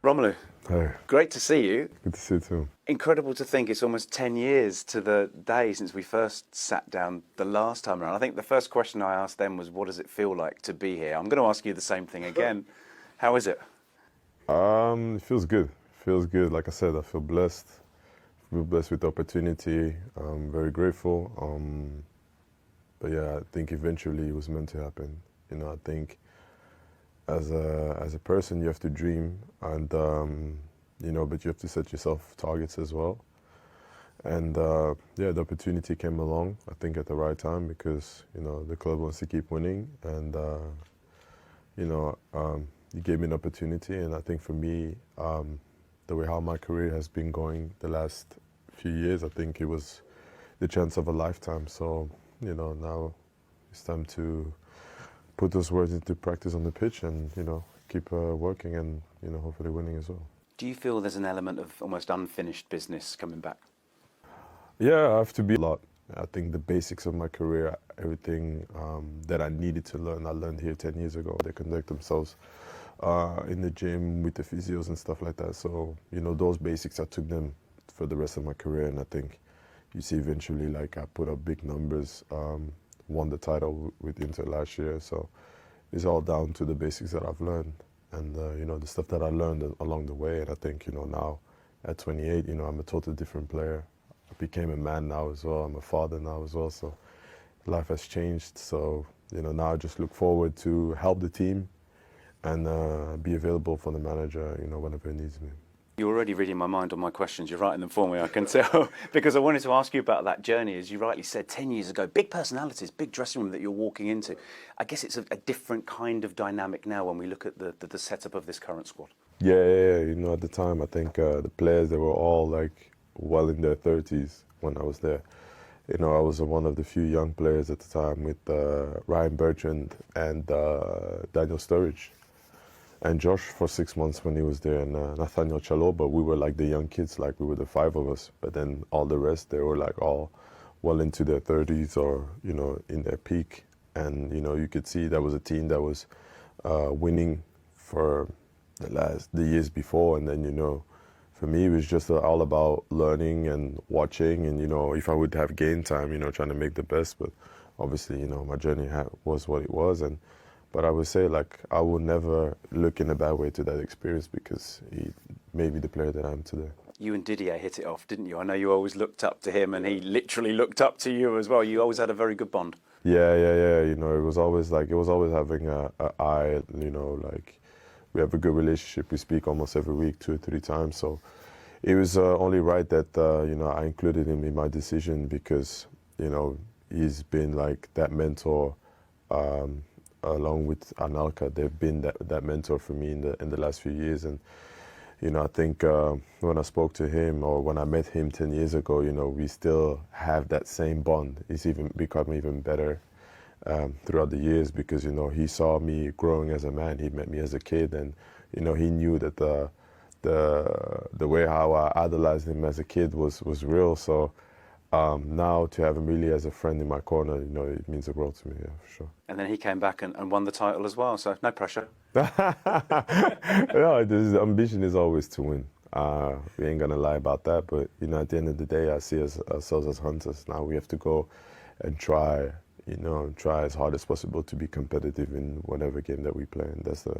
Romelu, Hey, great to see you. good to see you too. Incredible to think it's almost 10 years to the day since we first sat down the last time around. I think the first question I asked them was, what does it feel like to be here? I'm going to ask you the same thing again. How is it? It feels good. Feels good. Like I said, I feel blessed. Feel blessed with the opportunity. I'm very grateful. But yeah, I think eventually it was meant to happen. I think as a person you have to dream, and but you have to set yourself targets as well. And yeah, the opportunity came along, I think, at the right time because the club wants to keep winning, and you gave me an opportunity. And I think for me, the way how my career has been going the last few years, I think it was the chance of a lifetime. So now it's time to put those words into practice on the pitch, and keep working, and hopefully winning as well. Do you feel there's an element of almost unfinished business coming back? Yeah, I have to be a lot. I think the basics of my career, everything that I needed to learn, I learned here 10 years ago. They conduct themselves in the gym with the physios and stuff like that. So, those basics, I took them for the rest of my career. And I think you see eventually, like, I put up big numbers, won the title with Inter last year. So it's all down to the basics that I've learned, and, the stuff that I learned along the way. And I think, now at 28, I'm a totally different player. I became a man now as well. I'm a father now as well. So life has changed. So, now I just look forward to help the team and be available for the manager, whenever he needs me. You're already reading my mind on my questions. You're writing them for me, I can tell. Because I wanted to ask you about that journey. As you rightly said, 10 years ago, big personalities, big dressing room that you're walking into. I guess it's a different kind of dynamic now when we look at the setup of this current squad. Yeah. At the time, I think the players, they were all like well in their 30s when I was there. I was one of the few young players at the time with Ryan Bertrand and Daniel Sturridge. And Josh for 6 months when he was there, and Nathaniel Chaloba. We were like the young kids, like we were the five of us. But then all the rest, they were like all well into their 30s or, in their peak. And, you could see that was a team that was winning for the years before. And then, for me, it was just all about learning and watching. And, if I would have game time, trying to make the best. But obviously, my journey was what it was. But I would say, like, I would never look in a bad way to that experience because he made me the player that I am today. You and Didier hit it off, didn't you? I know you always looked up to him, and he literally looked up to you as well. You always had a very good bond. Yeah. It was always having a eye, like we have a good relationship. We speak almost every week, 2 or 3 times. So it was only right that, I included him in my decision because, he's been like that mentor. Along with Anelka, they've been that mentor for me in the last few years. And, I think when I spoke to him or when I met him 10 years ago, we still have that same bond. It's even become even better throughout the years because, he saw me growing as a man. He met me as a kid, and, he knew that the way how I idolized him as a kid was real. So now to have him really as a friend in my corner, it means the world to me, yeah, for sure. And then he came back and won the title as well, so no pressure. No, the ambition is always to win. We ain't gonna lie about that, but at the end of the day, I see ourselves as hunters. Now we have to go and try as hard as possible to be competitive in whatever game that we play, and that's the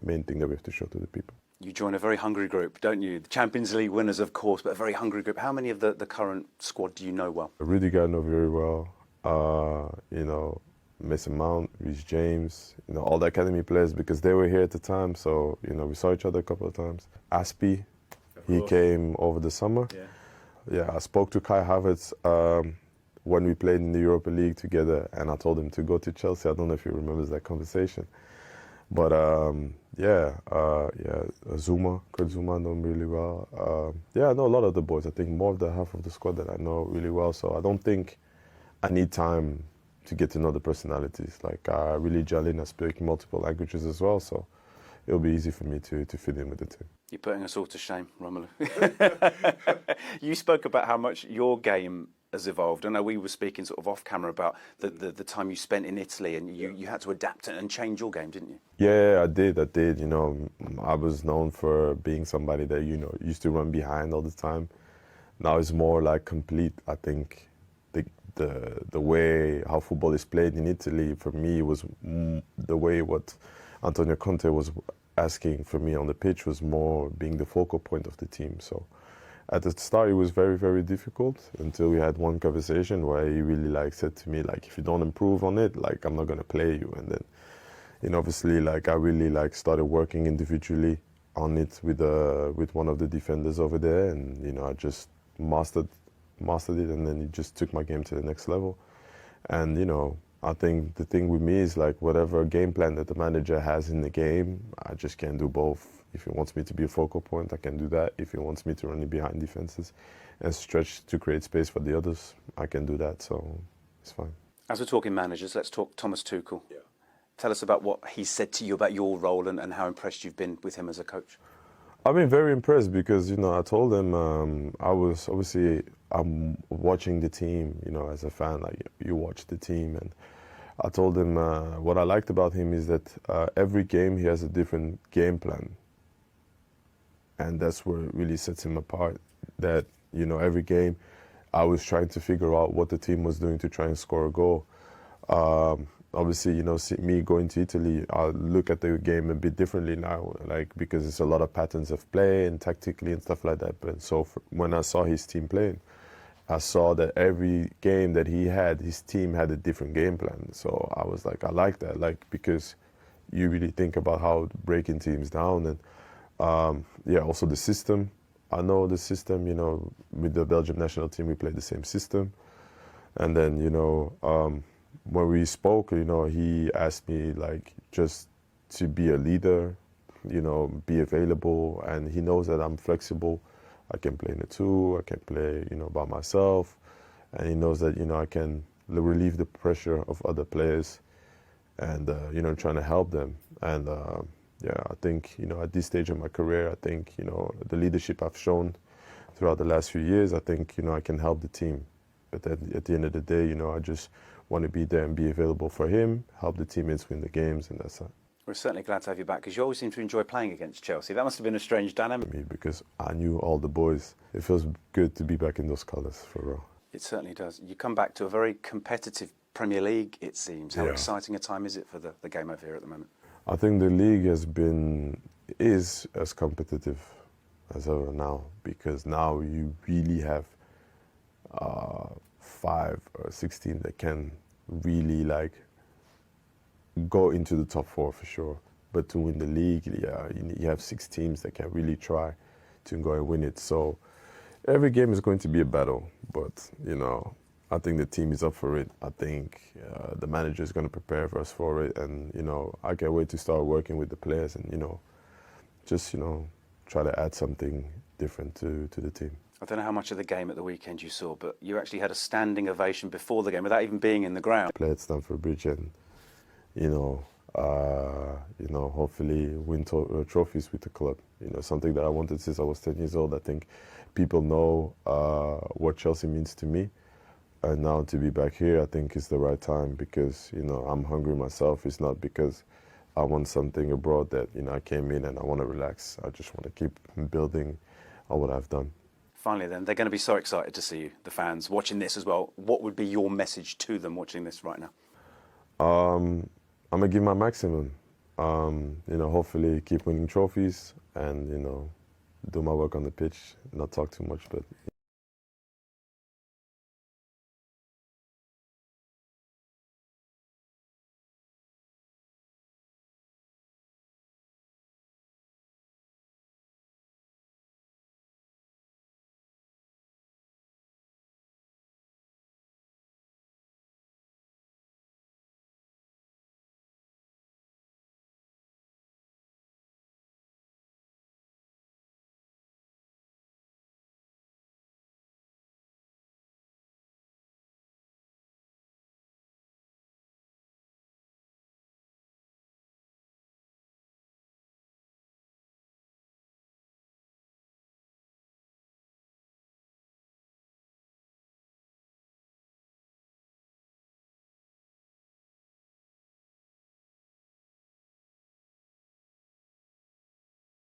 main thing that we have to show to the people. You join a very hungry group, don't you? The Champions League winners, of course, but a very hungry group. How many of the current squad do you know well? Rudiger I know very well. Mason Mount, Reece James, all the academy players because they were here at the time. So, we saw each other a couple of times. Aspie, he came over the summer. Yeah, I spoke to Kai Havertz when we played in the Europa League together, and I told him to go to Chelsea. I don't know if he remembers that conversation. But, Zuma, Kurt Zuma, I know him really well. I know a lot of the boys. I think more of the half of the squad that I know really well. So I don't think I need time to get to know the personalities. Like, I really gel in. I speak multiple languages as well, so it'll be easy for me to fit in with the team. You're putting us all to shame, Romelu. You spoke about how much your game has evolved. I know we were speaking sort of off camera about the time you spent in Italy, and you had to adapt and change your game, didn't you? Yeah, I did. You know, I was known for being somebody that, you know, used to run behind all the time. Now it's more like complete. I think the way how football is played in Italy for me was the way what Antonio Conte was asking for me on the pitch was more being the focal point of the team. So at the start it was very, very difficult until we had one conversation where he really like said to me like, if you don't improve on it, like I'm not gonna play you. And then, you know, obviously like I really like started working individually on it with one of the defenders over there, and you know I just mastered it, and then it just took my game to the next level. And you know, I think the thing with me is like whatever game plan that the manager has in the game, I just can't do both. If he wants me to be a focal point, I can do that. If he wants me to run in behind defenses and stretch to create space for the others, I can do that. So it's fine. As we're talking managers, let's talk Thomas Tuchel. Yeah. Tell us about what he said to you about your role and how impressed you've been with him as a coach. I've been very impressed because, you know, I told him I'm watching the team, you know, as a fan, like you watch the team. And I told him what I liked about him is that every game he has a different game plan. And that's what really sets him apart. That, you know, every game I was trying to figure out what the team was doing to try and score a goal. Obviously, you know, me going to Italy, I look at the game a bit differently now, like because it's a lot of patterns of play and tactically and stuff like that. But so when I saw his team playing, I saw that every game that he had, his team had a different game plan. So I was like, I like that, like because you really think about how breaking teams down. And yeah, also the system. I know the system, you know, with the Belgium national team, we played the same system. And then, you know, when we spoke, you know, he asked me like just to be a leader, you know, be available, and he knows that I'm flexible. I can play in a two, I can play, you know, by myself, and he knows that, you know, I can relieve the pressure of other players, and you know, trying to help them. And yeah, I think, you know, at this stage of my career, I think, you know, the leadership I've shown throughout the last few years, I think, you know, I can help the team. But at the end of the day, you know, I just want to be there and be available for him, help the teammates win the games, and that's it. We're certainly glad to have you back because you always seem to enjoy playing against Chelsea. That must have been a strange dynamic. Because I knew all the boys. It feels good to be back in those colours, for real. It certainly does. You come back to a very competitive Premier League, it seems. How exciting a time is it for the game over here at the moment? I think the league is as competitive as ever now, because now you really have 5 or 6 teams that can really like go into the top 4 for sure. But to win the league, yeah, you have 6 teams that can really try to go and win it. So every game is going to be a battle, but you know, I think the team is up for it. I think the manager is going to prepare us for it, and you know, I can't wait to start working with the players and, you know, just, you know, try to add something different to the team. I don't know how much of the game at the weekend you saw, but you actually had a standing ovation before the game without even being in the ground. Play at Stamford Bridge and, you know, hopefully win trophies with the club. You know, something that I wanted since I was 10 years old. I think people know what Chelsea means to me. And now to be back here, I think is the right time because, you know, I'm hungry myself. It's not because I want something abroad that, you know, I came in and I want to relax. I just want to keep building on what I've done. Finally then, they're going to be so excited to see you, the fans, watching this as well. What would be your message to them watching this right now? I'm going to give my maximum. You know, hopefully keep winning trophies and, you know, do my work on the pitch, not talk too much, but, you